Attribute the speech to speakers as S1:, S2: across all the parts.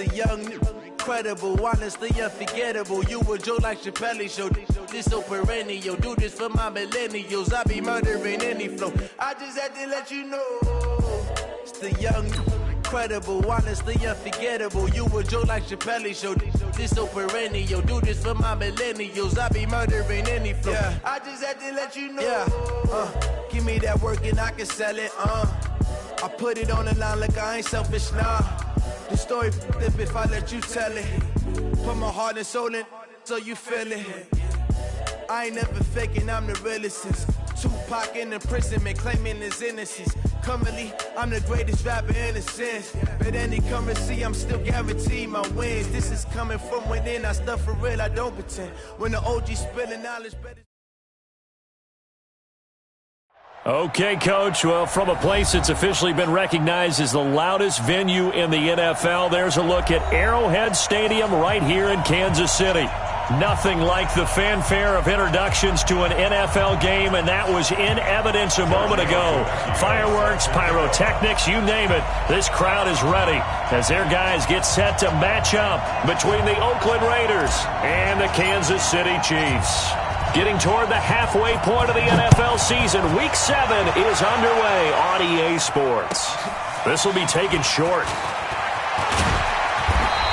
S1: the young, incredible, honestly unforgettable. You a Joe like Chappelle show. This so perennial. Do this for my millennials. I be murdering any flow. I just had to let you know. It's the young, incredible, honestly unforgettable. You a Joe like Chappelle show. This so perennial. Do this for my millennials. I be murdering any flow. Yeah. I just had to let you know. Yeah. Give me that work and I can sell it. I put it on the line like I ain't selfish, nah. The story flip if I let you tell it. Put my heart and soul in so you feel it. I ain't never faking, I'm the realest since Tupac in imprisonment, claiming his innocence. Currently, I'm the greatest rapper in a sense. But any currency, I'm still guaranteed my wins. This is coming from within, I stuff for real, I don't pretend. When the OG spilling knowledge, better.
S2: Okay, Coach. Well, from a place that's officially been recognized as the loudest venue in the NFL, there's a look at Arrowhead Stadium right here in Kansas City. Nothing like the fanfare of introductions to an NFL game, and that was in evidence a moment ago. Fireworks, pyrotechnics, you name it. This crowd is ready as their guys get set to match up between the Oakland Raiders and the Kansas City Chiefs. Getting toward the halfway point of the NFL season, Week 7 is underway on EA Sports. This will be taken short.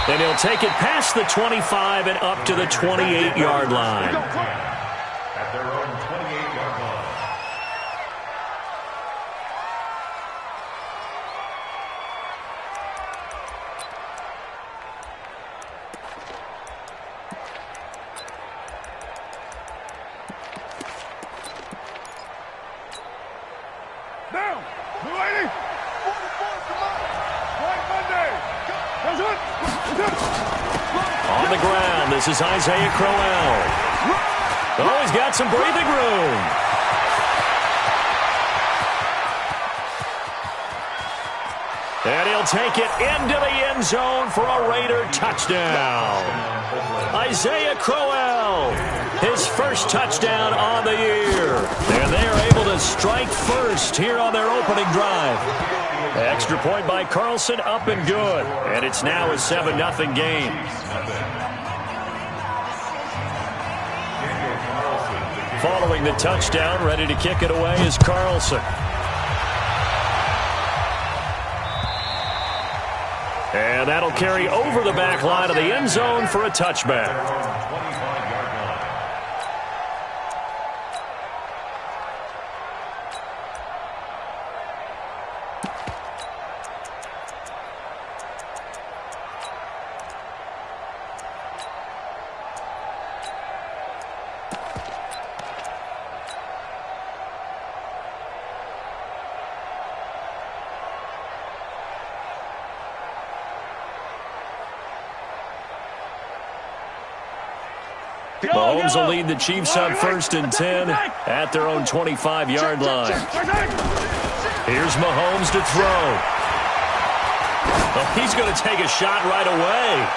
S2: And he'll take it past the 25 and up to the 28-yard line.
S3: At their own 28-yard line.
S4: Down, lady. 44, come on. White Monday. That's it.
S2: On the ground, this is Isaiah Crowell. Oh, he's got some breathing room. And he'll take it into the end zone for a Raider touchdown. Isaiah Crowell, his first touchdown on the year. And they are able to strike first here on their opening drive. Extra point by Carlson, up and good. And it's now a 7-0 game. Following the touchdown, ready to kick it away is Carlson. And that'll carry over the back line of the end zone for a touchback. Mahomes will lead the Chiefs on 1st and 10 at their own 25-yard line. Here's Mahomes to throw. Oh, he's going to take a shot right away.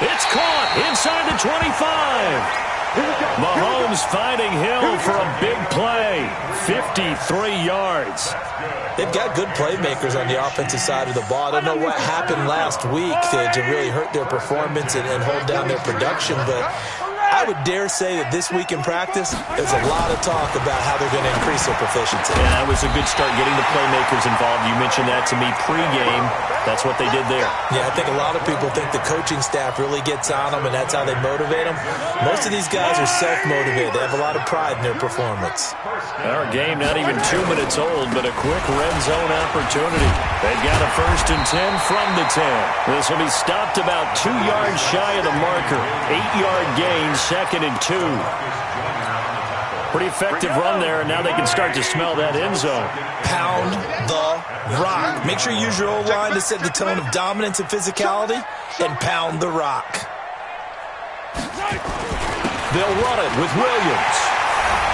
S2: It's caught inside the 25. Mahomes finding Hill for a big play. 53 yards.
S5: They've got good playmakers on the offensive side of the ball. I don't know what happened last week to really hurt their performance and hold down their production, but I would dare say that this week in practice, there's a lot of talk about how they're going to increase their proficiency.
S2: Yeah, that was a good start getting the playmakers involved. You mentioned that to me pregame. That's what they did there.
S5: Yeah, I think a lot of people think the coaching staff really gets on them, and that's how they motivate them. Most of these guys are self-motivated. They have a lot of pride in their performance.
S2: Our game not even 2 minutes old, but a quick red zone opportunity. They've got a 1st and 10 from the 10. This will be stopped about 2 yards shy of the marker. 8-yard gain, 2nd and 2. Pretty effective run there, and now they can start to smell that end zone.
S5: Pound the rock. Make sure you use your O-line to set the tone of dominance and physicality, and pound the rock.
S2: They'll run it with Williams.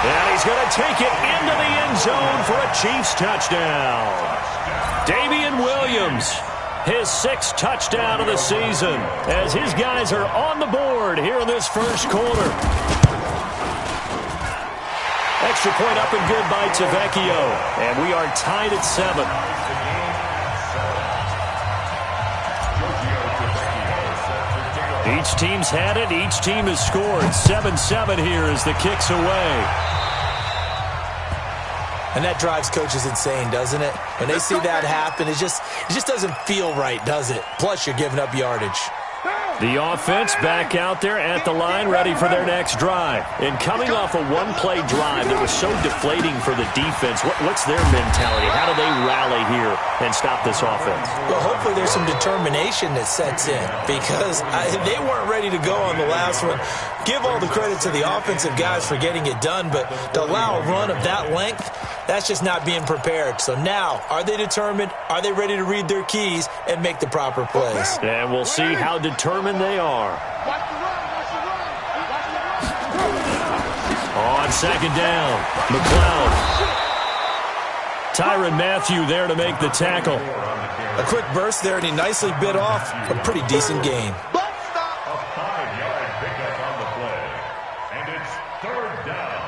S2: And he's going to take it into the end zone for a Chiefs touchdown. Damian Williams, his 6th touchdown of the season, as his guys are on the board here in this first quarter. Extra point up and good by Tavecchio. And we are tied at 7. Each team's had it. Each team has scored. 7-7 here as the kick's away.
S5: And that drives coaches insane, doesn't it? When they see that happen, it just doesn't feel right, does it? Plus, you're giving up yardage.
S2: The offense back out there at the line, ready for their next drive. And coming off a one-play drive that was so deflating for the defense, what's their mentality? How do they rally here and stop this offense?
S5: Well, hopefully there's some determination that sets in because they weren't ready to go on the last one. Give all the credit to the offensive guys for getting it done, but to allow a run of that length, that's just not being prepared. So now, are they determined? Are they ready to read their keys and make the proper plays?
S2: And we'll see how determined they are. On second down, McLeod. Tyrann Mathieu there to make the tackle.
S5: A quick burst there, and he nicely bit off a pretty decent gain.
S3: A 5-yard pickup on the play. And it's third down.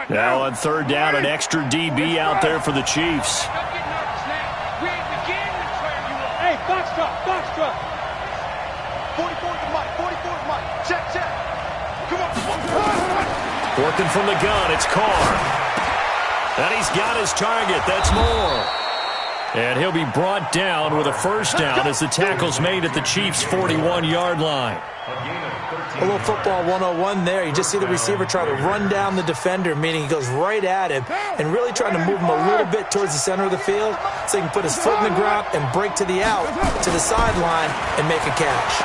S2: Now on third down, an extra DB out there for the Chiefs.
S4: Hey, box truck. 44 to Mike, check. Come on.
S2: Working from the gun, it's Carr. And he's got his target, that's Moore. And he'll be brought down with a first down as the tackle's made at the Chiefs' 41-yard line.
S5: A little football 101 there. You just see the receiver try to run down the defender, meaning he goes right at him and really trying to move him a little bit towards the center of the field so he can put his foot in the ground and break to the out, to the sideline, and make a catch.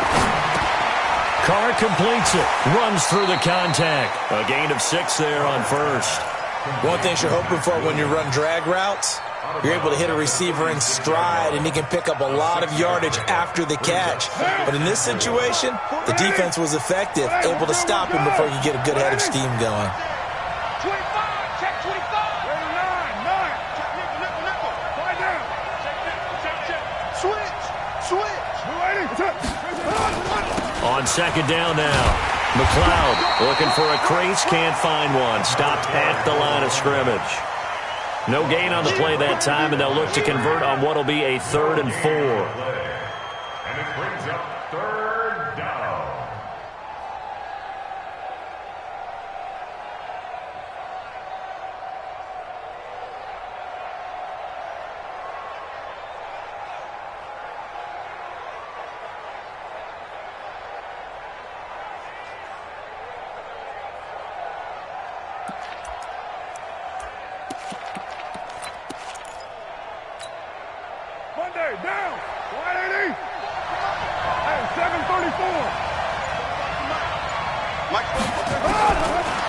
S2: Carr completes it, runs through the contact. A gain of 6 there on first.
S5: One thing you're hoping for when you run drag routes, you're able to hit a receiver in stride, and he can pick up a lot of yardage after the catch. But in this situation, the defense was effective, able to stop him before you get a good head of steam going.
S4: 25, check 25. 9. Nickel. Find down. Check. Switch.
S2: On second down now, McLeod looking for a crease, can't find one. Stopped at the line of scrimmage. No gain on the play that time, and they'll look to convert on what will be a 3rd and 4.
S3: And it brings up third down.
S4: Monday, down. 180. Hey, 734.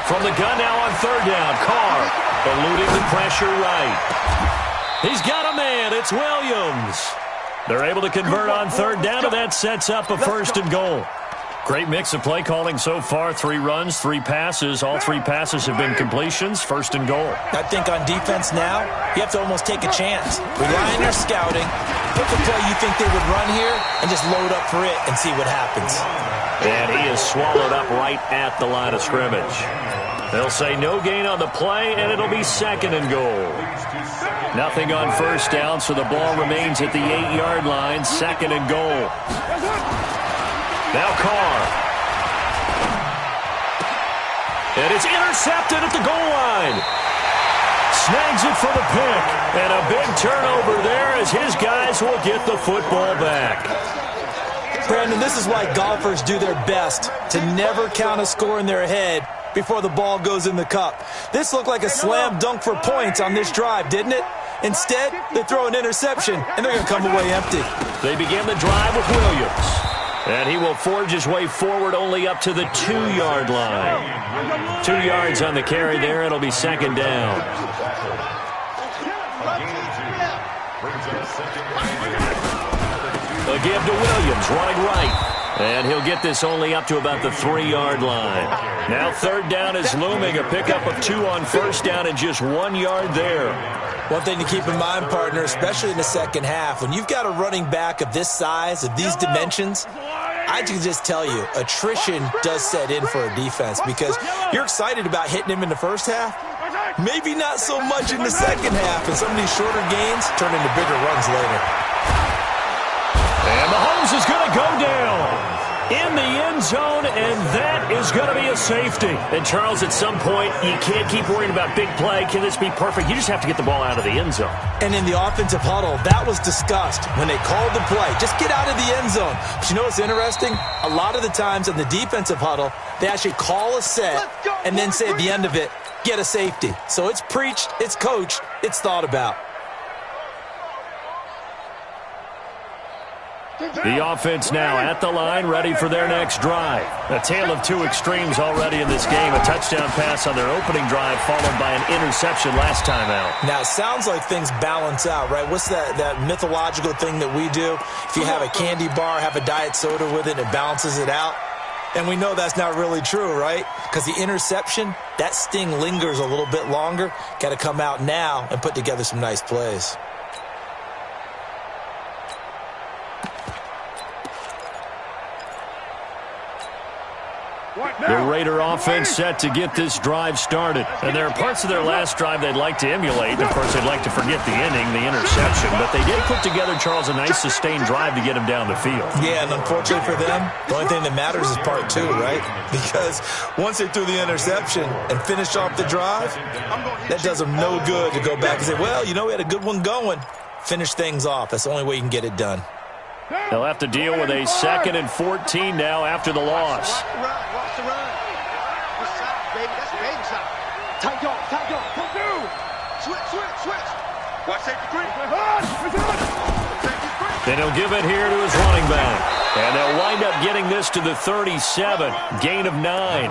S2: From the gun now on third down, Carr eluding the pressure right. He's got a man, it's Williams. They're able to convert on third down, and that sets up a 1st and goal. Great mix of play calling so far. 3 runs, 3 passes. All 3 passes have been completions. 1st and goal.
S5: I think on defense now, you have to almost take a chance. Rely on your scouting. Pick a play you think they would run here and just load up for it and see what happens.
S2: And he is swallowed up right at the line of scrimmage. They'll say no gain on the play, and it'll be 2nd and goal. Nothing on first down, so the ball remains at the 8-yard line. 2nd and goal. Now Carr. And it's intercepted at the goal line. Snags it for the pick. And a big turnover there as his guys will get the football back.
S5: Brandon, this is why golfers do their best to never count a score in their head before the ball goes in the cup. This looked like a slam dunk for points on this drive, didn't it? Instead, they throw an interception, and they're going to come away empty.
S2: They begin the drive with Williams. And he will forge his way forward only up to the 2-yard line. 2 yards on the carry there. It'll be 2nd down. A give to Williams, running right. And he'll get this only up to about the 3-yard line. Now 3rd down is looming. A pickup of 2 on first down and just 1 yard there.
S5: One thing to keep in mind, partner, especially in the second half, when you've got a running back of this size, of these dimensions, I can just tell you, attrition does set in for a defense because you're excited about hitting him in the first half, Maybe not so much in the second half, and some of these shorter gains turn into bigger runs later.
S2: And Mahomes is going to go down in the end zone, and that is going to be a safety. And, Charles, at some point, you can't keep worrying about big play. Can this be perfect? You just have to get the ball out of the end zone.
S5: And in the offensive huddle, that was discussed when they called the play. Just get out of the end zone. But you know what's interesting? A lot of the times in the defensive huddle, they actually call a set and then say at the end of it, get a safety. So it's preached, it's coached, it's thought about.
S2: The offense now at the line, ready for their next drive. A tale of two extremes already in this game. A touchdown pass on their opening drive, followed by an interception last time out.
S5: Now, it sounds like things balance out, right? What's that mythological thing that we do? If you have a candy bar, have a diet soda with it, it balances it out. And we know that's not really true, right? Because the interception, that sting lingers a little bit longer. Got to come out now and put together some nice plays.
S2: The Raider offense set to get this drive started. And there are parts of their last drive they'd like to emulate. Of course, they'd like to forget the ending, the interception. But they did put together, Charles, a nice sustained drive to get him down the field.
S5: Yeah, and unfortunately for them, the only thing that matters is part two, right? Because once they threw the interception and finished off the drive, that does them no good to go back and say, well, you know, we had a good one going. Finish things off. That's the only way you can get it done.
S2: They'll have to deal with a 2nd and 14 now after the loss.
S4: Watch the run. Good side, baby. That's baby side. Tight dog. Come through. Switch. Watch safety creep.
S2: Then he'll give it here to his running back. And they'll wind up getting this to the 37. Gain of 9.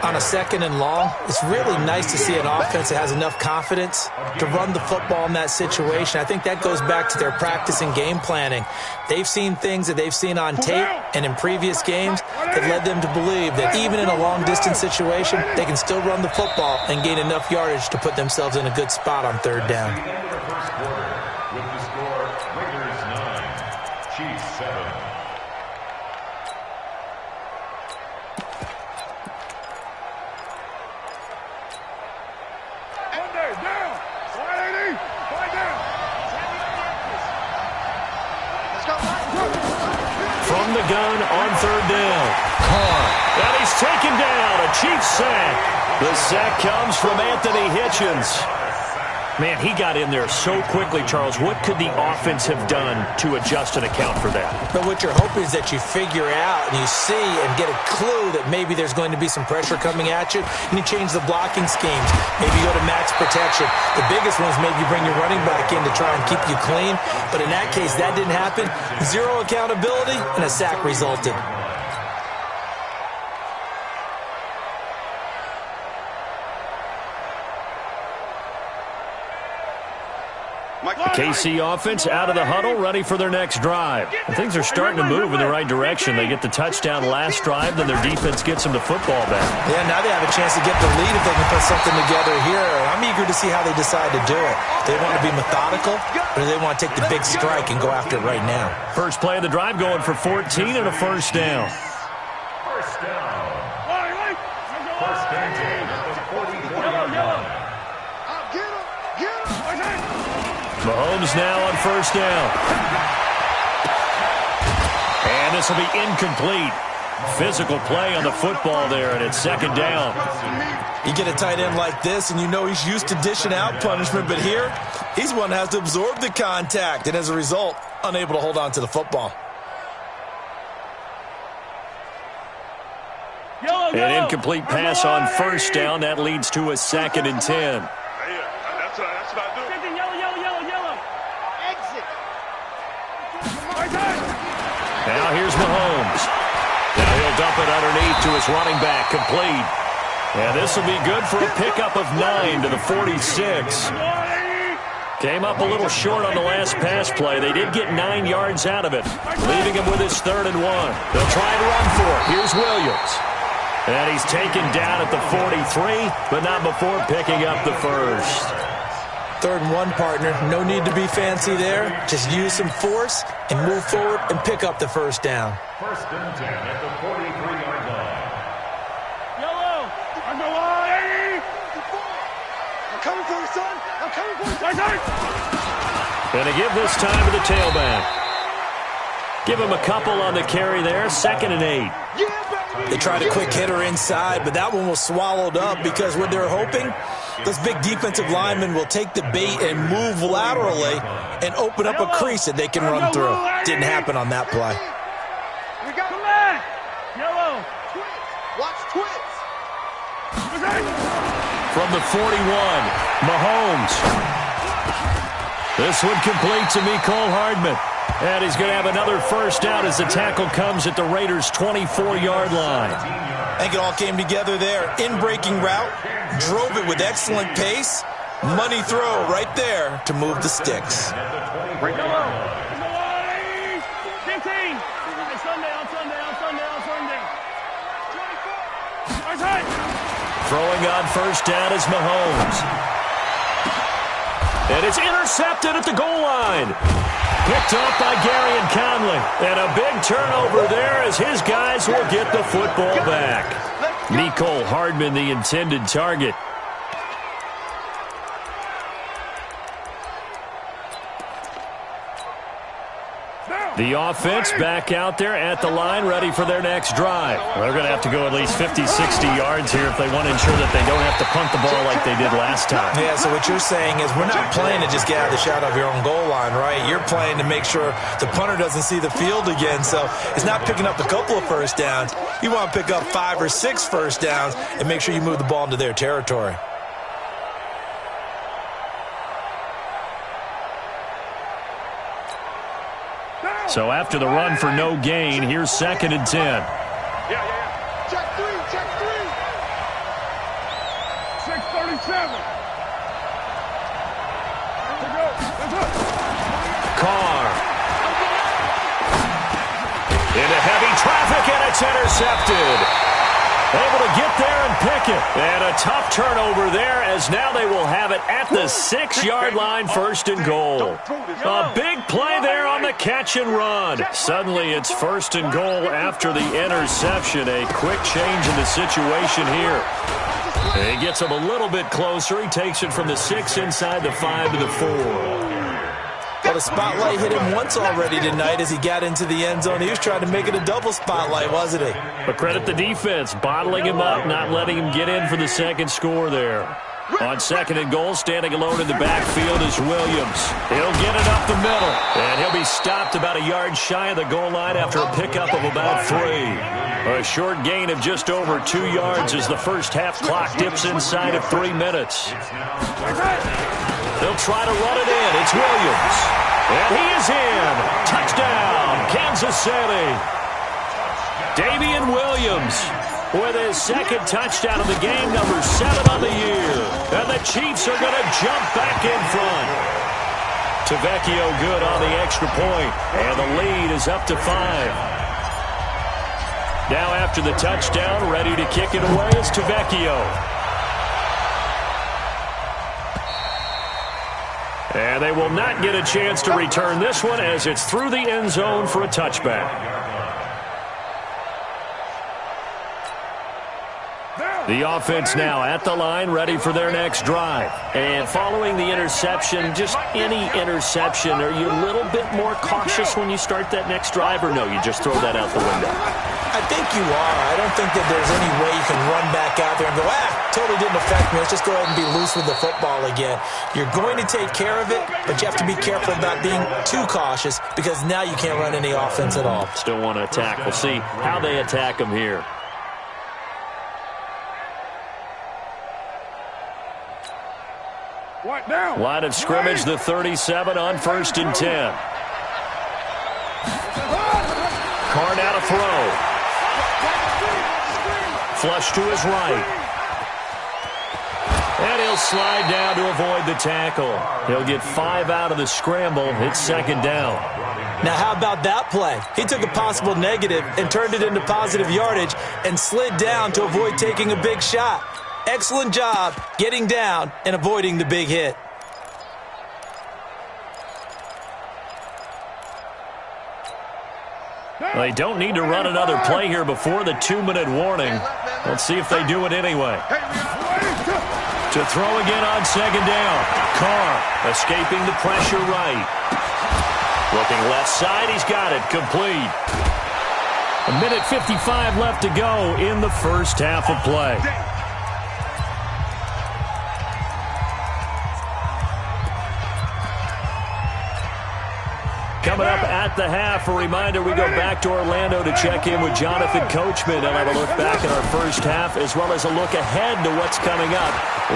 S5: On a 2nd and long, it's really nice to see an offense that has enough confidence to run the football in that situation. I think that goes back to their practice and game planning. They've seen things that they've seen on tape and in previous games that led them to believe that even in a long-distance situation, they can still run the football and gain enough yardage to put themselves in a good spot on 3rd down.
S3: With the score, Raiders 9, Chiefs 7.
S2: From the gun on 3rd down. Carr. And he's taken down. A Chiefs sack. The sack comes from Anthony Hitchens. Man, he got in there so quickly, Charles. What could the offense have done to adjust and account for that?
S5: But what you're hoping is that you figure out and you see and get a clue that maybe there's going to be some pressure coming at you, and you change the blocking schemes. Maybe you go to max protection. The biggest one is maybe you bring your running back in to try and keep you clean. But in that case, that didn't happen. 0 accountability, and a sack resulted.
S2: The KC offense out of the huddle, ready for their next drive. And things are starting to move in the right direction. They get the touchdown last drive, then their defense gets them the football back.
S5: Yeah, now they have a chance to get the lead if they can put something together here. I'm eager to see how they decide to do it. Do they want to be methodical, or do they want to take the big strike and go after it right now?
S2: First play of the drive going for 14 and a 1st down.
S3: First down. First and 10 at the 44-yard line.
S2: Mahomes now on 1st down. And this will be incomplete. Physical play on the football there, and it's 2nd down.
S5: You get a tight end like this, and you know he's used to dishing out punishment, but here, he's one that has to absorb the contact, and as a result, unable to hold on to the football.
S2: An incomplete pass on 1st down. That leads to a 2nd and 10. Now here's Mahomes. Now he'll dump it underneath to his running back, complete. And this will be good for a pickup of 9 to the 46. Came up a little short on the last pass play. They did get 9 yards out of it, leaving him with his 3rd and 1. They'll try and run for it. Here's Williams. And he's taken down at the 43, but not before picking up the 1st.
S5: 3rd and 1, partner. No need to be fancy there. Just use some force and move forward and pick up the 1st down.
S3: 1st and 10 at the 43-yard line.
S4: Yellow. On the line.
S2: Going to give this time to the tailback. Give him a couple on the carry there. 2nd and 8.
S5: They tried a quick hitter inside, but that one was swallowed up because what they're hoping, those big defensive linemen will take the bait and move laterally and open up a crease that they can run through. Didn't happen on that play.
S4: Come back. Yellow. Watch twits.
S2: From the 41, Mahomes. This one complete to Mecole Hardman. And he's going to have another first down as the tackle comes at the Raiders' 24-yard line.
S5: I think it all came together there. In-breaking route, drove it with excellent pace. Money throw right there to move the sticks.
S2: Throwing on first down is Mahomes. And it's intercepted at the goal line. Picked up by Gary and Conley. And a big turnover there as his guys will get the football back. Mecole Hardman, the intended target. The offense back out there at the line, ready for their next drive. They're going to have to go at least 50, 60 yards here if they want to ensure that they don't have to punt the ball like they did last time.
S5: Yeah, so what you're saying is we're not playing to just get out of the shadow of your own goal line, right? You're playing to make sure the punter doesn't see the field again. So it's not picking up a couple of first downs. You want to pick up 5 or 6 first downs and make sure you move the ball into their territory.
S2: So after the run for no gain, here's 2nd and 10.
S4: Check 3, check 3. 637.
S2: Carr. Into heavy traffic, and it's intercepted. Able to get there and pick it. And a tough turnover there as now they will have it at the 6-yard line, 1st and goal. A big play there on the catch and run. Suddenly it's 1st and goal after the interception. A quick change in the situation here. He gets him a little bit closer. He takes it from the 6 inside the 5 to the 4.
S5: Well, the spotlight hit him once already tonight as he got into the end zone. He was trying to make it a double spotlight, wasn't he?
S2: But credit the defense, bottling him up, not letting him get in for the second score there. On 2nd and goal, standing alone in the backfield is Williams. He'll get it up the middle, and he'll be stopped about a yard shy of the goal line after a pickup of about 3. A short gain of just over 2 yards as the first half clock dips inside of 3 minutes. They'll try to run it in. It's Williams. And he is in. Touchdown, Kansas City. Damian Williams with his 2nd touchdown of the game, number 7 on the year. And the Chiefs are going to jump back in front. Tavecchio good on the extra point. And the lead is up to 5. Now after the touchdown, ready to kick it away is Tavecchio. And they will not get a chance to return this one as it's through the end zone for a touchback. The offense now at the line, ready for their next drive. And following the interception, just any interception, are you a little bit more cautious when you start that next drive, or no, you just throw that out the window?
S5: I think you are. I don't think that there's any way you can run back out there and go, totally didn't affect me. Let's just go ahead and be loose with the football again. You're going to take care of it, but you have to be careful about being too cautious because now you can't run any offense at all.
S2: Still want to attack. We'll see how they attack them here.
S4: What now?
S2: Line of scrimmage, the 37 on 1st and 10. Carr now to throw. Flush to his right. And he'll slide down to avoid the tackle. He'll get 5 out of the scramble. It's 2nd down.
S5: Now, how about that play? He took a possible negative and turned it into positive yardage and slid down to avoid taking a big shot. Excellent job getting down and avoiding the big hit.
S2: They don't need to run another play here before the 2-minute warning. Let's see if they do it anyway. To throw again on second down. Carr escaping the pressure right. Looking left side, he's got it. Complete. 1:55 left to go in the first half of play. Coming up at the half, a reminder, we go back to Orlando to check in with Jonathan Coachman and have a look back at our first half as well as a look ahead to what's coming up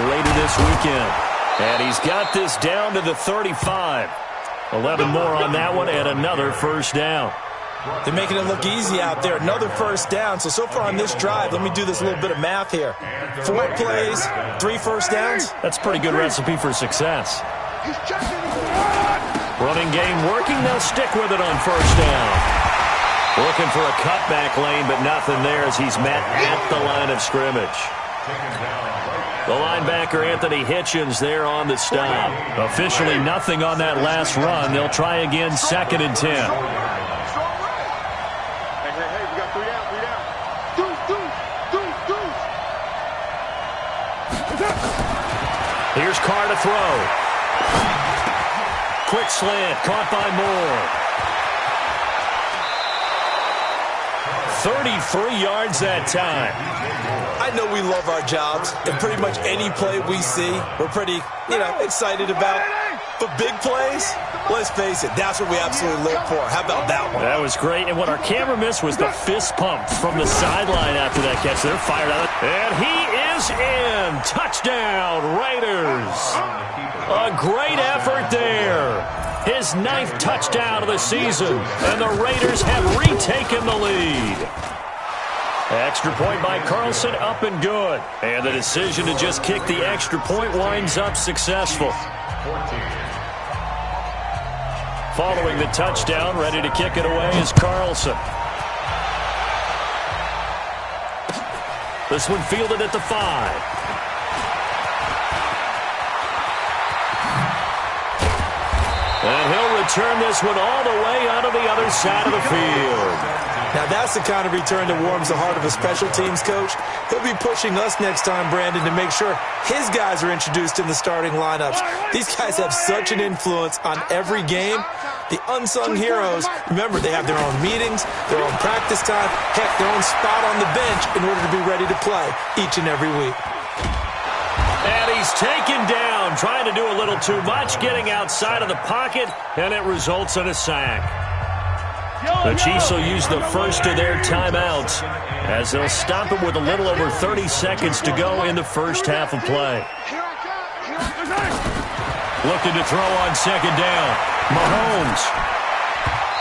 S2: later this weekend. And he's got this down to the 35. 11 more on that one and another first down.
S5: They're making it look easy out there. Another first down. So far on this drive, let me do this little bit of math here. 4 plays, 3 first downs.
S2: That's a pretty good recipe for success. Running game working. They'll stick with it on first down. Looking for a cutback lane, but nothing there as he's met at the line of scrimmage. The linebacker, Anthony Hitchens, there on the stop. Officially nothing on that last run. They'll try again, 2nd and 10.
S4: Hey, we got 3 down, 3 down. Deuce.
S2: Here's Carr to throw. Quick slant, caught by Moore. 33 yards that time.
S5: I know we love our jobs, and pretty much any play we see, we're pretty, excited about. But big plays, let's face it, that's what we absolutely live for. How about that one?
S2: That was great, and what our camera missed was the fist pump from the sideline after that catch. They're fired out. And he is in. Touchdown, Raiders. A great effort there. His 9th touchdown of the season, and the Raiders have retaken the lead. Extra point by Carlson, up and good. And the decision to just kick the extra point winds up successful. Following the touchdown, ready to kick it away is Carlson. This one fielded at the 5. And he'll return this one all the way onto the other side of the field.
S5: Now that's the kind of return that warms the heart of a special teams coach. He'll be pushing us next time, Brandon, to make sure his guys are introduced in the starting lineups. These guys have such an influence on every game. The unsung heroes, remember, they have their own meetings, their own practice time, heck, their own spot on the bench in order to be ready to play each and every week.
S2: And he's taken down, trying to do a little too much, getting outside of the pocket, and it results in a sack. The Chiefs will use the first of their timeouts as they'll stop it with a little over 30 seconds to go in the first half of play. Looking to throw on second down. Mahomes.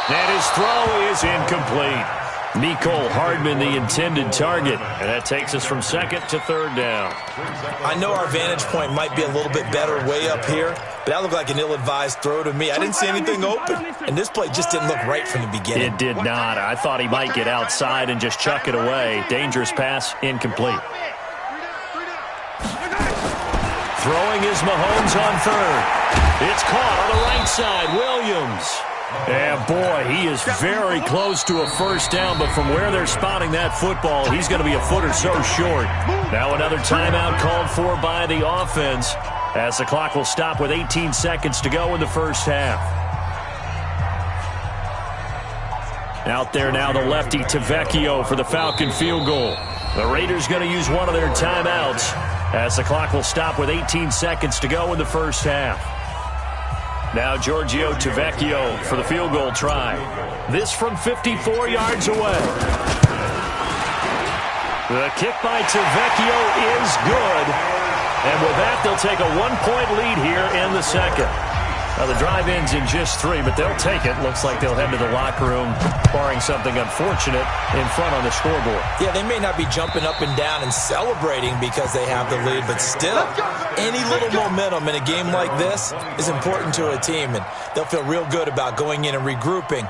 S2: And his throw is incomplete. Mecole Hardman, the intended target. And that takes us from 2nd to 3rd down.
S5: I know our vantage point might be a little bit better way up here, but that looked like an ill-advised throw to me. I didn't see anything open, and this play just didn't look right from the beginning.
S2: It did not. I thought he might get outside and just chuck it away. Dangerous pass, incomplete. Throwing is Mahomes on 3rd. It's caught on the right side. Williams. And boy, he is very close to a first down, but from where they're spotting that football, he's going to be a foot or so short. Now another timeout called for by the offense as the clock will stop with 18 seconds to go in the first half. Out there now, the lefty Tavecchio for the Falcon field goal. The Raiders going to use one of their timeouts as the clock will stop with 18 seconds to go in the first half. Now Giorgio Tavecchio for the field goal try. This from 54 yards away. The kick by Tavecchio is good. And with that, they'll take a 1-point lead here in the second. Now the drive ends in just 3, but they'll take it. Looks like they'll head to the locker room, barring something unfortunate, in front on the scoreboard.
S5: Yeah, they may not be jumping up and down and celebrating because they have the lead, but still, any little momentum in a game like this is important to a team, and they'll feel real good about going in and regrouping,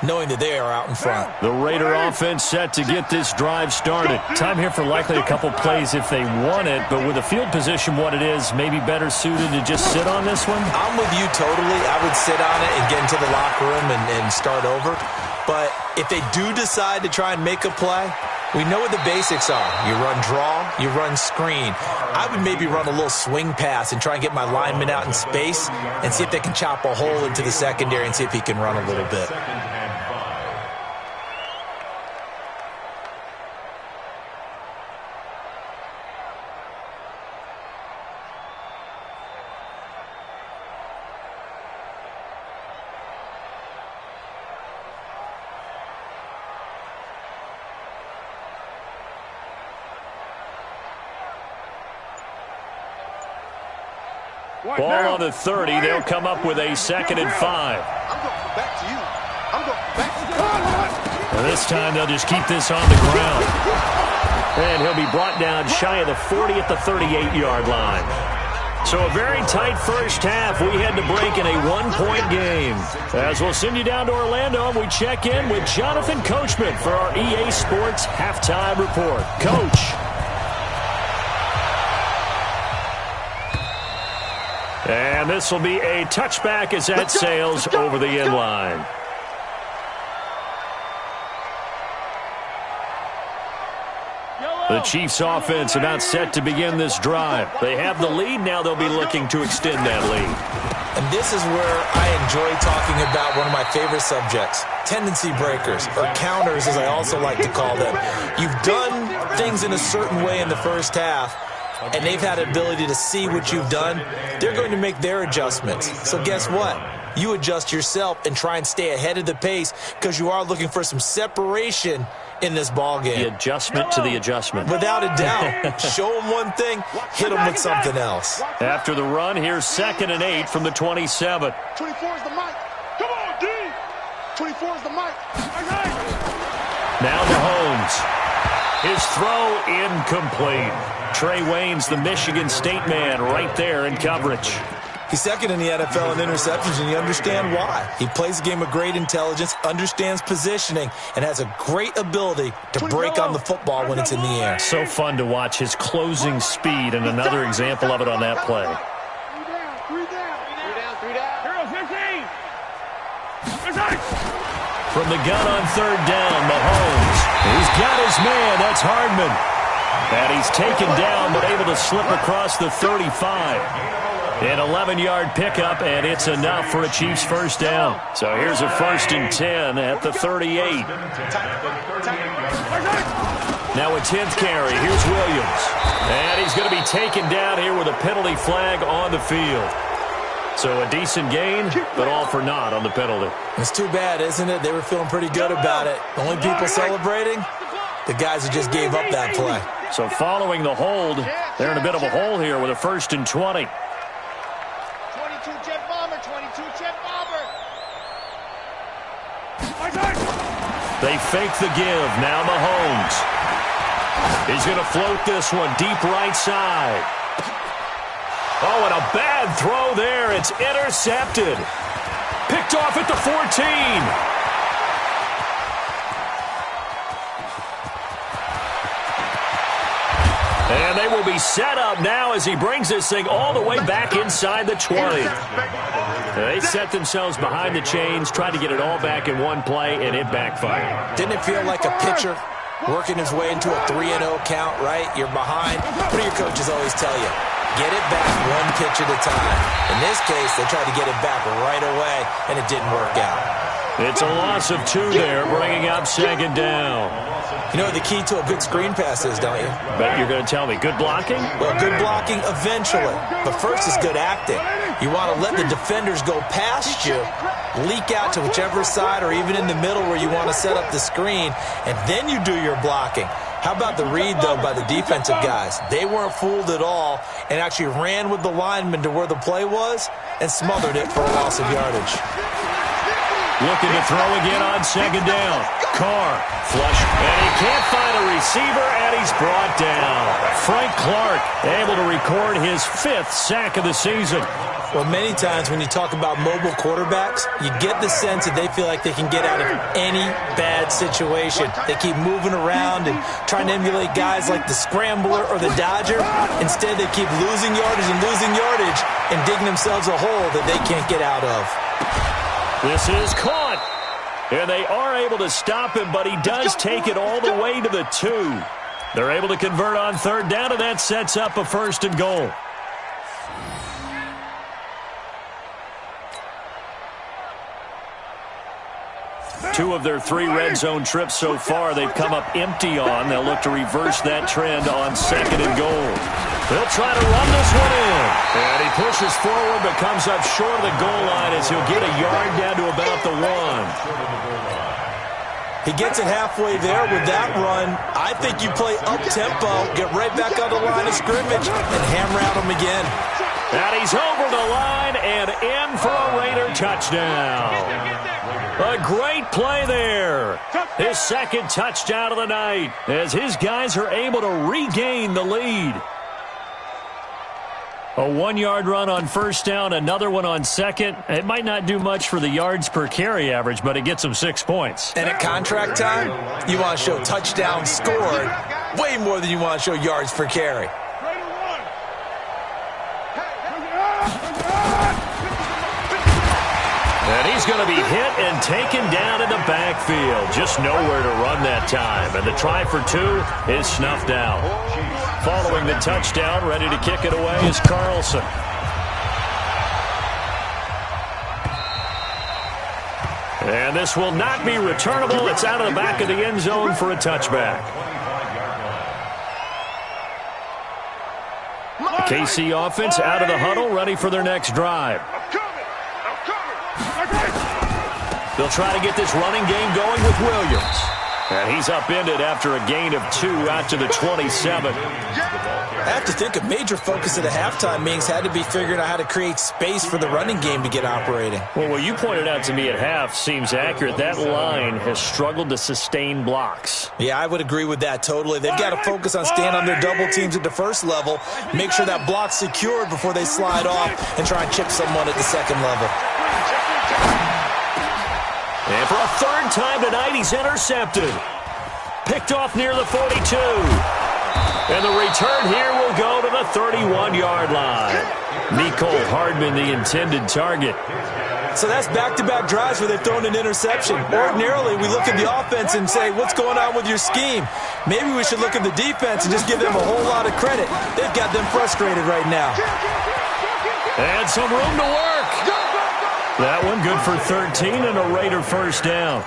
S5: knowing that they are out in front.
S2: The Raider offense set to get this drive started. Time here for likely a couple plays if they want it, but with the field position what it is, maybe better suited to just sit on this one?
S5: I'm with you totally. I would sit on it and get into the locker room and start over. But if they do decide to try and make a play, We know what the basics are. You run draw, you run screen. I would maybe run a little swing pass and try and get my lineman out in space and see if they can chop a hole into the secondary and see if he can run a little bit.
S2: Ball on the 30. They'll come up with a 2nd and 5.
S4: I'm going back to you. I'm going back to you.
S2: And this time they'll just keep this on the ground. And he'll be brought down shy of the 40 at the 38-yard line. So a very tight first half. We had to break in a 1-point game. As we'll send you down to Orlando, and we check in with Jonathan Coachman for our EA Sports Halftime Report. Coach. And this will be a touchback as that sails over the end line. The Chiefs offense about set to begin this drive. They have the lead. Now they'll be looking to extend that lead.
S5: And this is where I enjoy talking about one of my favorite subjects, tendency breakers, or counters as I also like to call them. You've done things in a certain way in the first half, and they've had the ability to see what you've done. They're going to make their adjustments. So guess what? You adjust yourself and try and stay ahead of the pace because you are looking for some separation in this ball game.
S2: The adjustment to the adjustment.
S5: Without a doubt. Show them one thing, hit them with something else.
S2: After the run, here's 2nd and 8 from the 27.
S4: 24 is the mic. Come on, D. 24 is the mic.
S2: Now Mahomes. His throw incomplete. Trey Wayne's the Michigan State man right there in coverage.
S5: He's 2nd in the NFL in interceptions, and you understand why. He plays a game of great intelligence, understands positioning, and has a great ability to break on the football when it's in the air.
S2: So fun to watch his closing speed, and another example of it on that play.
S4: 3 down. Hero 15.
S2: From the gun on 3rd down, Mahomes. He's got his man. That's Hardman. And he's taken down, but able to slip across the 35. An 11-yard pickup, and it's enough for a Chiefs first down. So here's a 1st and 10 at the 38. Now a 10th carry. Here's Williams. And he's going to be taken down here with a penalty flag on the field. So a decent gain, but all for naught on the penalty.
S5: It's too bad, isn't it? They were feeling pretty good about it. The only people celebrating, the guys who just gave up that play.
S2: So following the hold, they're in a bit of a hole here with a 1st and 20.
S4: 22 jet bomber, 22 jet bomber.
S2: They fake the give. Now Mahomes. He's going to float this one deep right side. Oh, and a bad throw there. It's intercepted. Picked off at the 14. And they will be set up now as he brings this thing all the way back inside the 20. They set themselves behind the chains, tried to get it all back in one play, and it backfired.
S5: Didn't it feel like a pitcher working his way into a 3-0 count, right? You're behind. What do your coaches always tell you? Get it back one pitch at a time. In this case, they tried to get it back right away, and it didn't work out.
S2: It's a loss of 2 there, bringing up 2nd down.
S5: You know what the key to a good screen pass is, don't you?
S2: Bet you're going to tell me. Good blocking?
S5: Well, good blocking eventually. But first is good acting. You want to let the defenders go past you, leak out to whichever side or even in the middle where you want to set up the screen, and then you do your blocking. How about the read, though, by the defensive guys? They weren't fooled at all and actually ran with the lineman to where the play was and smothered it for a loss of yardage.
S2: Looking to throw again on 2nd down. Carr, flush, and he can't find a receiver, and he's brought down. Frank Clark able to record his 5th sack of the season.
S5: Well, many times when you talk about mobile quarterbacks, you get the sense that they feel like they can get out of any bad situation. They keep moving around and trying to emulate guys like the Scrambler or the Dodger. Instead, they keep losing yardage and digging themselves a hole that they can't get out of.
S2: This is caught. And they are able to stop him, but he does take it all the way to the 2. They're able to convert on third down, and that sets up a 1st and goal. Two of their 3 red zone trips so far, they've come up empty on. They'll look to reverse that trend on 2nd and goal. They'll try to run this one in. And he pushes forward but comes up short of the goal line as he'll get a yard down to about the 1.
S5: He gets it halfway there with that run. I think you play up-tempo, get right back on the line of scrimmage, and hammer out him again.
S2: And he's over the line and in for a Raider touchdown. A great play there. His 2nd touchdown of the night as his guys are able to regain the lead. A 1-yard run on 1st down, another one on 2nd. It might not do much for the yards per carry average, but it gets them 6 points.
S5: And at contract time, you want to show touchdowns scored way more than you want to show yards per carry.
S2: And he's going to be hit and taken down in the backfield. Just nowhere to run that time. And the try for 2 is snuffed out. Following the touchdown, ready to kick it away is Carlson. And this will not be returnable. It's out of the back of the end zone for a touchback. The KC offense out of the huddle, ready for their next drive. They'll try to get this running game going with Williams. And he's upended after a gain of 2 out to the 27.
S5: I have to think a major focus of the halftime meetings had to be figuring out how to create space for the running game to get operating.
S2: Well, what you pointed out to me at half seems accurate. That line has struggled to sustain blocks.
S5: Yeah, I would agree with that totally. They've got to focus on staying on their double teams at the first level, make sure that block's secured before they slide off and try and chip someone at the second level.
S2: And for a 3rd time tonight, he's intercepted. Picked off near the 42. And the return here will go to the 31-yard line. Nicole Hardman, the intended target.
S5: So that's back-to-back drives where they've thrown an interception. Ordinarily, we look at the offense and say, what's going on with your scheme? Maybe we should look at the defense and just give them a whole lot of credit. They've got them frustrated right now.
S2: And some room to work. That one good for 13 and a Raider 1st down.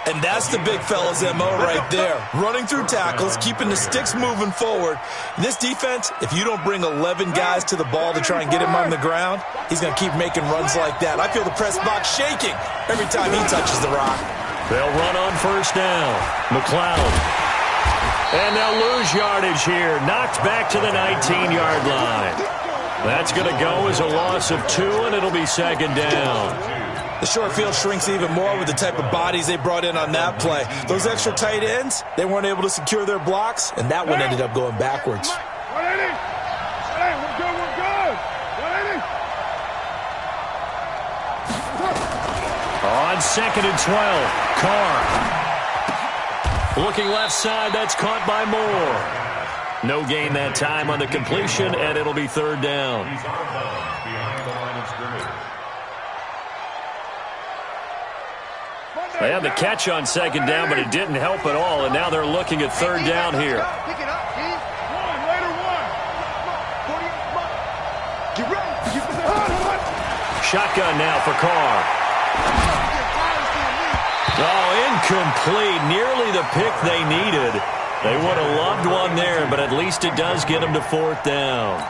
S5: And that's the big fella's MO right there. Running through tackles, keeping the sticks moving forward. This defense, if you don't bring 11 guys to the ball to try and get him on the ground, he's going to keep making runs like that. I feel the press box shaking every time he touches the rock.
S2: They'll run on 1st down. McLeod. And they'll lose yardage here. Knocked back to the 19-yard line. That's going to go as a loss of 2, and it'll be 2nd down.
S5: The short field shrinks even more with the type of bodies they brought in on that play. Those extra tight ends, they weren't able to secure their blocks, and that one ended up going backwards.
S2: On 2nd and 12, Carr. Looking left side, that's caught by Moore. No gain that time on the completion, and it'll be 3rd down. They had the catch on 2nd down, but it didn't help at all, and now they're looking at 3rd down here. Shotgun now for Carr. Oh, incomplete. Nearly the pick they needed. They would have loved one there, but at least it does get them to 4th down.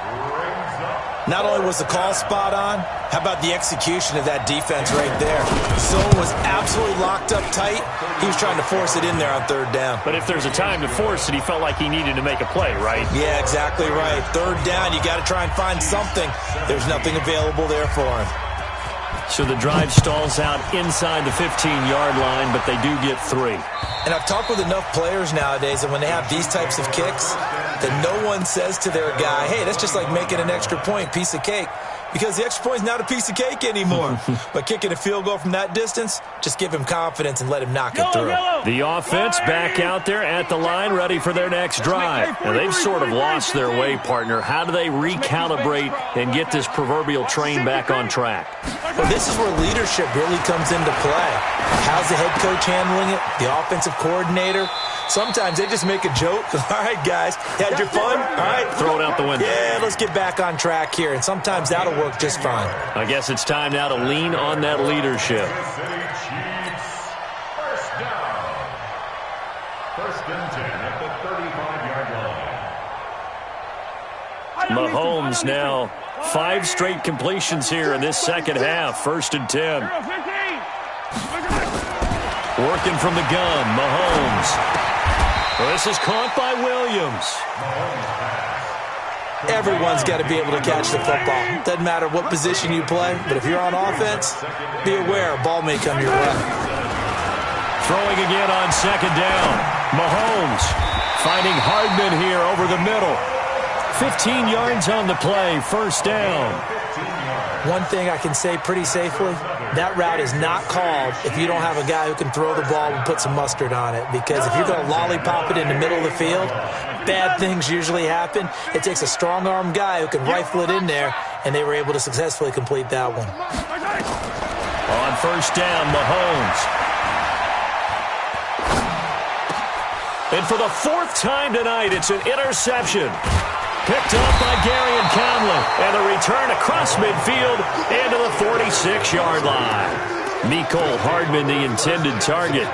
S5: Not only was the call spot on, how about the execution of that defense right there? Zone was absolutely locked up tight. He was trying to force it in there on 3rd down.
S2: But if there's a time to force it, he felt like he needed to make a play, right?
S5: Yeah, exactly right. 3rd down, you got to try and find something. There's nothing available there for him.
S2: So the drive stalls out inside the 15-yard line, but they do get 3.
S5: And I've talked with enough players nowadays that when they have these types of kicks, that no one says to their guy, hey, that's just like making an extra point, piece of cake. because the extra point's not a piece of cake anymore. But kicking a field goal from that distance, just give him confidence and let him knock it through.
S2: The offense back out there at the line, ready for their next drive. And they've sort of lost their way, partner. How do they recalibrate and get this proverbial train back on track?
S5: Well, this is where leadership really comes into play. How's the head coach handling it? The offensive coordinator? Sometimes they just make a joke. All right, guys, had your fun? All right.
S2: Throw it out the window.
S5: Yeah, let's get back on track here. And sometimes that'll work just fine.
S2: I guess it's time now to lean on that leadership.
S3: First and 10 at the 35-yard line.
S2: Mahomes now 5 straight completions here in this second half. First and 10. Working from the gun, Mahomes. Well, this is caught by Williams.
S5: Everyone's got to be able to catch the football. Doesn't matter what position you play, but if you're on offense, be aware a ball may come your way.
S2: Throwing again on second down. Mahomes finding Hardman here over the middle. 15 yards on the play, first down.
S5: One thing I can say pretty safely, that route is not called if you don't have a guy who can throw the ball and put some mustard on it. Because if you're going to lollipop it in the middle of the field, bad things usually happen. It takes a strong-arm guy who can rifle it in there, and they were able to successfully complete that one.
S2: On first down, Mahomes. And for the 4th time tonight, it's an interception. Picked up by Gary and Conley. And a return across midfield and to the 46-yard line. Mecole Hardman, the intended target.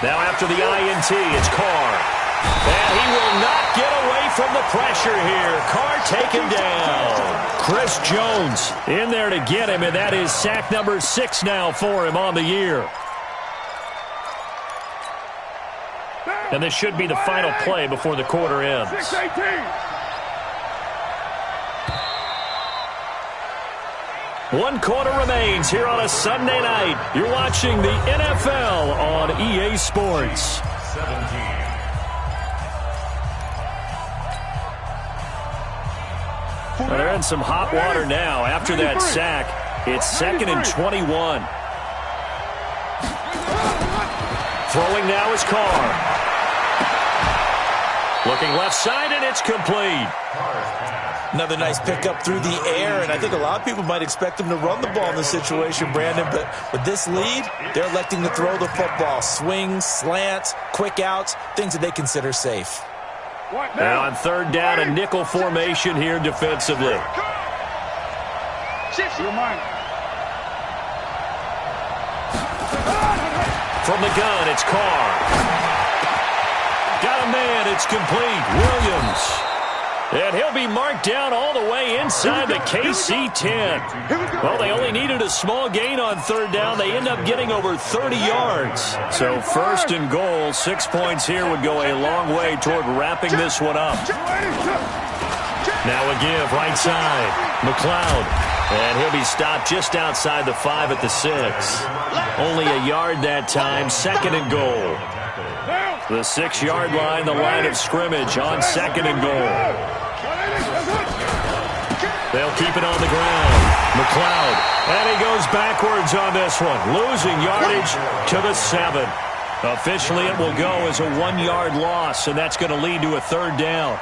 S2: Now after the INT, it's Carr. And he will not get away from the pressure here. Carr taken down. Chris Jones in there to get him, and that is sack number 6 now for him on the year. And this should be the final play before the quarter ends. 1 quarter remains here on a Sunday night. You're watching the NFL on EA Sports.
S3: 17.
S2: Well, they're in some hot water now. After that sack, it's 2nd and 21. Throwing now is Carr. Looking left side, and it's complete.
S5: Another nice pickup through the air, and I think a lot of people might expect him to run the ball in this situation, Brandon, but with this lead, they're electing to throw the football. Swings, slants, quick outs, things that they consider safe.
S2: And on 3rd down, a nickel formation here defensively. From the gun, it's Carr. Got a man, it's complete. Williams. And he'll be marked down all the way inside the KC 10. Well, they only needed a small gain on 3rd down. They end up getting over 30 yards. So 1st and goal, 6 points here would go a long way toward wrapping this one up. Now a give, right side. McLeod. And he'll be stopped just outside the 5 at the 6. Only a yard that time, 2nd and goal. The 6-yard line, the line of scrimmage on 2nd and goal. They'll keep it on the ground. McLeod. And he goes backwards on this one. Losing yardage to the 7. Officially, it will go as a 1-yard loss, and that's going to lead to a 3rd down.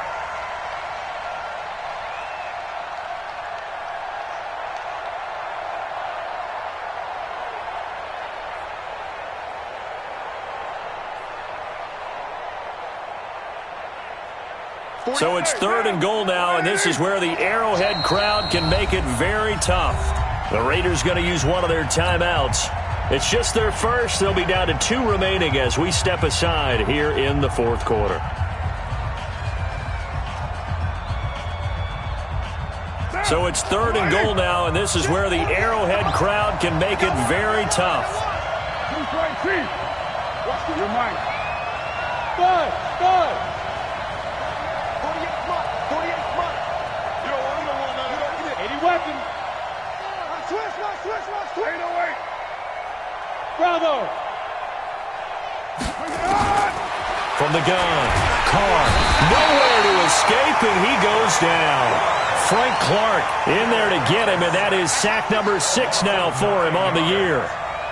S2: So it's 3rd and goal now, and this is where the Arrowhead crowd can make it very tough. The Raiders going to use one of their timeouts. It's just their first. They'll be down to 2 remaining as we step aside here in the 4th quarter. So it's 3rd and goal now, and this is where the Arrowhead crowd can make it very tough.
S4: Your mind. Good. 48 smart. You don't want none. 80 weapon. Switch. 808. Bravo.
S2: For from the gun. Carr, nowhere to escape, and he goes down. Frank Clark in there to get him, and that is sack number 6 now for him on the year.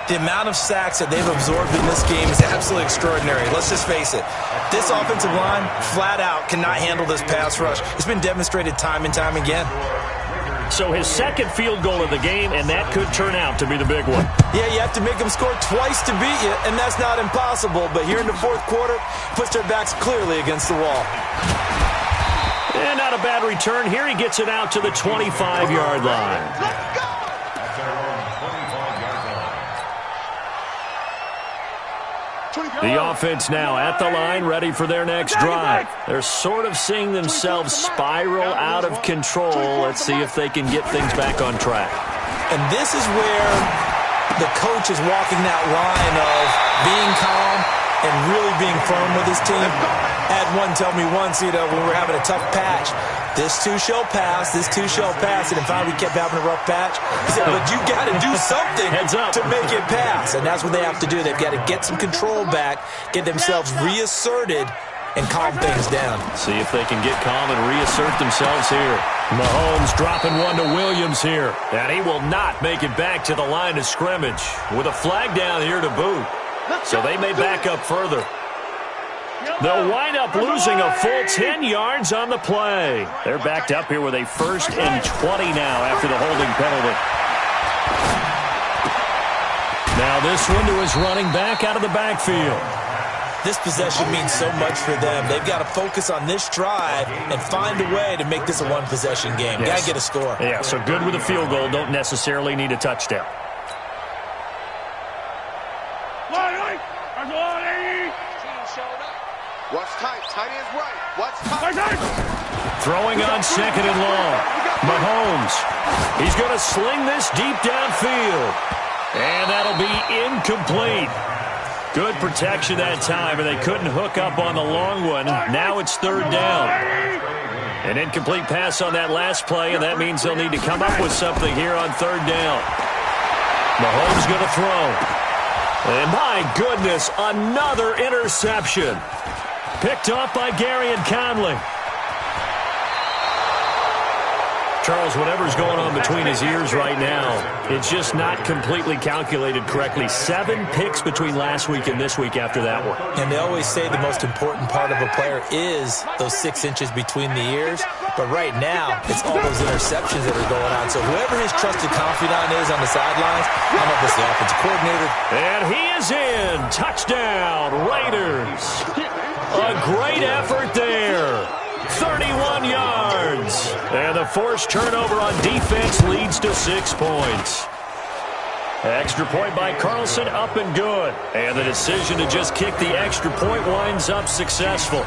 S5: The amount of sacks that they've absorbed in this game is absolutely extraordinary. Let's just face it. This offensive line, flat out, cannot handle this pass rush. It's been demonstrated time and time again.
S2: So his second field goal of the game, and that could turn out to be the big one.
S5: Yeah, you have to make them score twice to beat you, and that's not impossible. But here in the fourth quarter, puts their backs clearly against the wall.
S2: And not a bad return. Here he gets it out to the 25-yard line.
S4: Let's go!
S2: The offense now at the line, ready for their next drive. They're sort of seeing themselves spiral out of control. Let's see if they can get things back on track.
S5: And this is where the coach is walking that line of being calm and really being firm with his team. I had one tell me once, when we were having a tough patch, this too shall pass, this too shall pass. And in fact, we kept having a rough patch. He said, but you got to do something to make it pass. And that's what they have to do. They've got to get some control back, get themselves reasserted, and calm things down.
S2: See if they can get calm and reassert themselves here. Mahomes dropping one to Williams here. And he will not make it back to the line of scrimmage with a flag down here to boot. So they may back up further. They'll wind up losing a full 10 yards on the play. They're backed up here with a 1st and 20 now after the holding penalty. Now this one to his running back out of the backfield.
S5: This possession means so much for them. They've got to focus on this drive and find a way to make this a one-possession game.
S2: Yes.
S5: Got to get a score.
S2: Yeah, so good with a field goal. Don't necessarily need a touchdown.
S4: What's tight? Tight is right. What's tight?
S2: Throwing on 2nd and long. Mahomes. He's going to sling this deep downfield. And that'll be incomplete. Good protection that time, and they couldn't hook up on the long one. Now it's 3rd down. An incomplete pass on that last play, and that means they'll need to come up with something here on 3rd down. Mahomes going to throw. And my goodness, another interception. Picked off by Gary and Conley. Charles, whatever's going on between his ears right now, it's just not completely calculated correctly. 7 picks between last week and this week after that one.
S5: And they always say the most important part of a player is those 6 inches between the ears. But right now, it's all those interceptions that are going on. So whoever his trusted confidant is on the sidelines, I don't know if it's the offensive coordinator.
S2: And he is in. Touchdown, Raiders. A great effort there. 31 yards. And the forced turnover on defense leads to 6 points. Extra point by Carlson, up and good. And the decision to just kick the extra point winds up successful.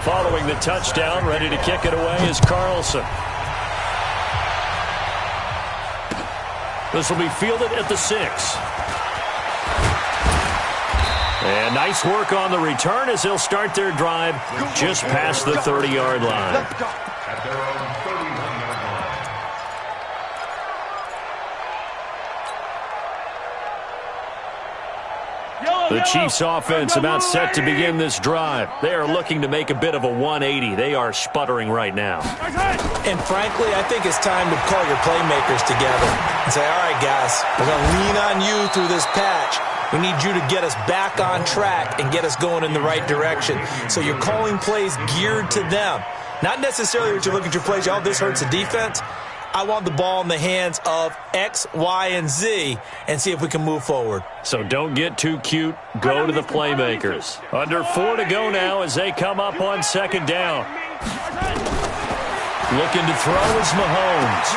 S2: Following the touchdown, ready to kick it away is Carlson. This will be fielded at the 6. And nice work on the return as they'll start their drive just past the 30-yard line.
S3: At their own 31-yard line.
S2: The Chiefs' offense about set to begin this drive. They are looking to make a bit of a 180. They are sputtering right now.
S5: And frankly, I think it's time to call your playmakers together and say, all right, guys, we're going to lean on you through this patch. We need you to get us back on track and get us going in the right direction. So you're calling plays geared to them. Not necessarily what you look at your plays, oh, this hurts the defense. I want the ball in the hands of X, Y, and Z and see if we can move forward.
S2: So don't get too cute. Go to the playmakers. Under 4 to go now as they come up on 2nd down. Looking to throw is Mahomes.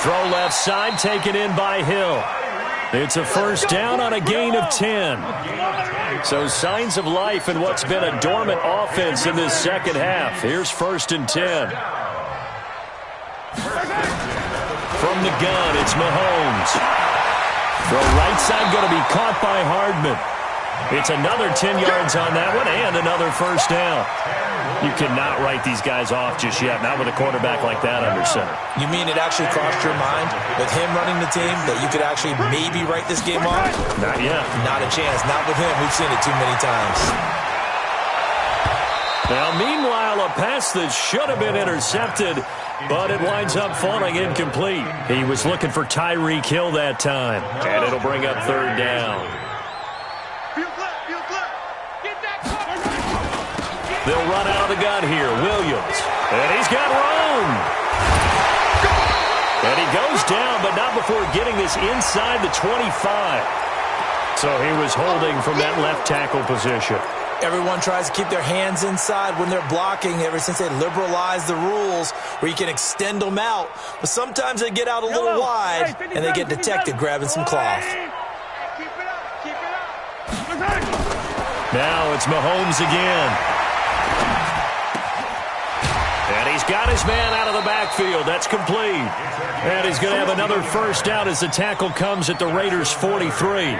S2: Throw left side, taken in by Hill. It's a 1st down on a gain of 10. So signs of life in what's been a dormant offense in this second half. Here's 1st and 10. From the gun, it's Mahomes. Throw right side going to be caught by Hardman. It's another 10 yards on that one and another first down. You cannot write these guys off just yet, not with a quarterback like that under center.
S5: You mean it actually crossed your mind with him running the team that you could actually maybe write this game off?
S2: Not yet.
S5: Not a chance. Not with him. We've seen it too many times.
S2: Now, meanwhile, a pass that should have been intercepted, but it winds up falling incomplete. He was looking for Tyreek Hill that time, and it'll bring up third down. They'll run out of the gun here. Williams. And he's got room. And he goes down, but not before getting this inside the 25. So he was holding from that left tackle position.
S5: Everyone tries to keep their hands inside when they're blocking ever since they liberalized the rules where you can extend them out. But sometimes they get out a little wide, and they get detected grabbing some cloth.
S2: Now it's Mahomes again. And he's got his man out of the backfield. That's complete. And he's going to have another first down as the tackle comes at the Raiders' 43.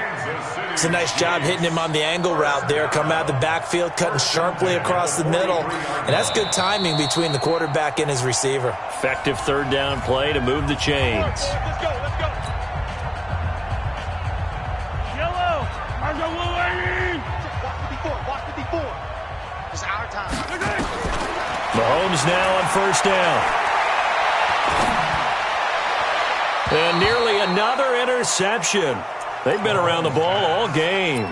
S5: It's a nice job hitting him on the angle route there. Coming out of the backfield, cutting sharply across the middle. And that's good timing between the quarterback and his receiver.
S2: Effective third down play to move the chains.
S4: Let's go. Yellow. Watch 54. It's our time.
S2: Mahomes now on first down. And nearly another interception. They've been around the ball all game.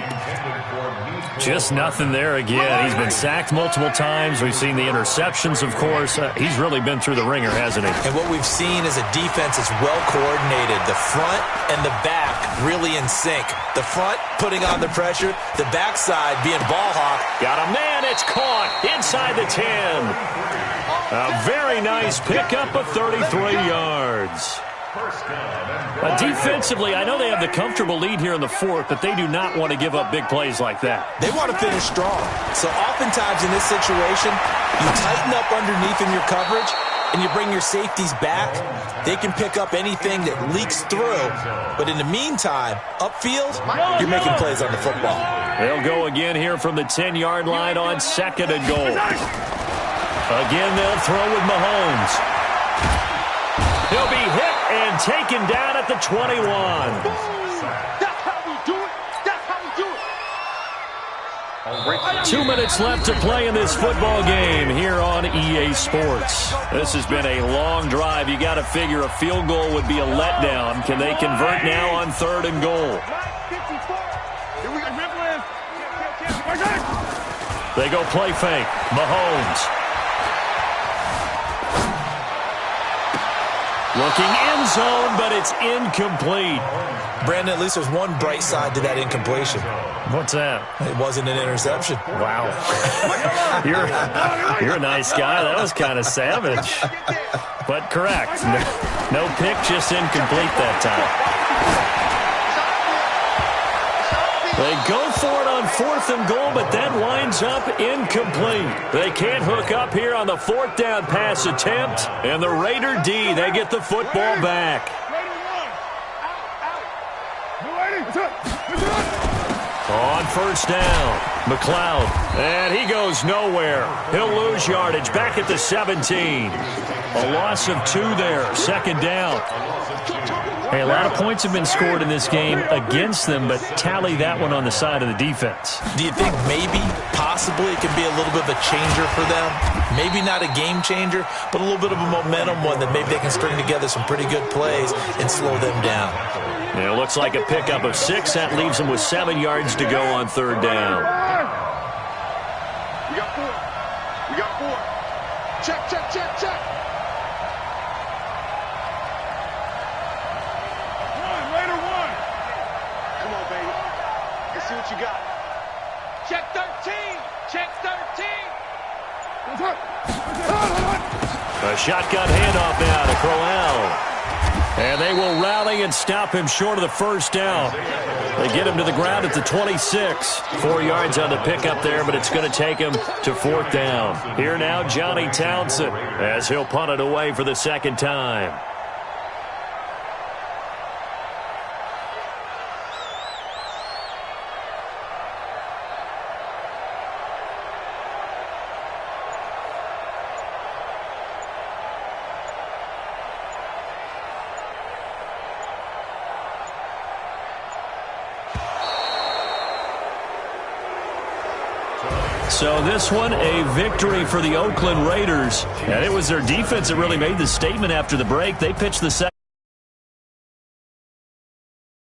S2: Just nothing there again. He's been sacked multiple times. We've seen the interceptions, of course. He's really been through the ringer, hasn't he?
S5: And what we've seen is a defense that's well coordinated. The front and the back really in sync. The front putting on the pressure. The backside being ball hawk.
S2: Got a man. It's caught inside the 10. A very nice pickup of 33 yards. Defensively, I know they have the comfortable lead here in the fourth, but they do not want to give up big plays like that.
S5: They want to finish strong. So oftentimes in this situation, you tighten up underneath in your coverage, and you bring your safeties back. They can pick up anything that leaks through. But in the meantime, upfield, you're making plays on the football.
S2: They'll go again here from the 10-yard line on second and goal. Again, they'll throw with Mahomes. He'll be hit and taken down at the 21.
S4: That's how we do it. That's how we do it.
S2: 2 minutes left to play in this football game here on EA Sports. This has been a long drive. You got to figure a field goal would be a letdown. Can they convert now on third and goal? They go play fake. Mahomes. Looking end zone, but it's incomplete.
S5: Brandon, at least there's one bright side to that incompletion.
S2: What's that?
S5: It wasn't an interception.
S2: Wow. You're a nice guy. That was kind of savage. But correct. No pick, just incomplete that time. They go for it on fourth and goal, but that winds up incomplete. They can't hook up here on the fourth down pass attempt. And the Raider D, they get the football back. On first down, McLeod. And he goes nowhere. He'll lose yardage back at the 17. A loss of 2 there, second down. Hey, a lot of points have been scored in this game against them, but tally that one on the side of the defense.
S5: Do you think maybe, possibly, it could be a little bit of a changer for them? Maybe not a game changer, but a little bit of a momentum one that maybe they can string together some pretty good plays and slow them down.
S2: It looks like a pickup of 6. That leaves them with 7 yards to go on third down.
S4: We got 4. Check. See what you got. Check 13.
S2: A shotgun handoff now to Crowell. And they will rally and stop him short of the first down. They get him to the ground at the 26. 4 yards on the pickup there, but it's going to take him to fourth down. Here now, Johnny Townsend, as he'll punt it away for the second time. So this one, a victory for the Oakland Raiders. And it was their defense that really made the statement after the break. They pitched the second.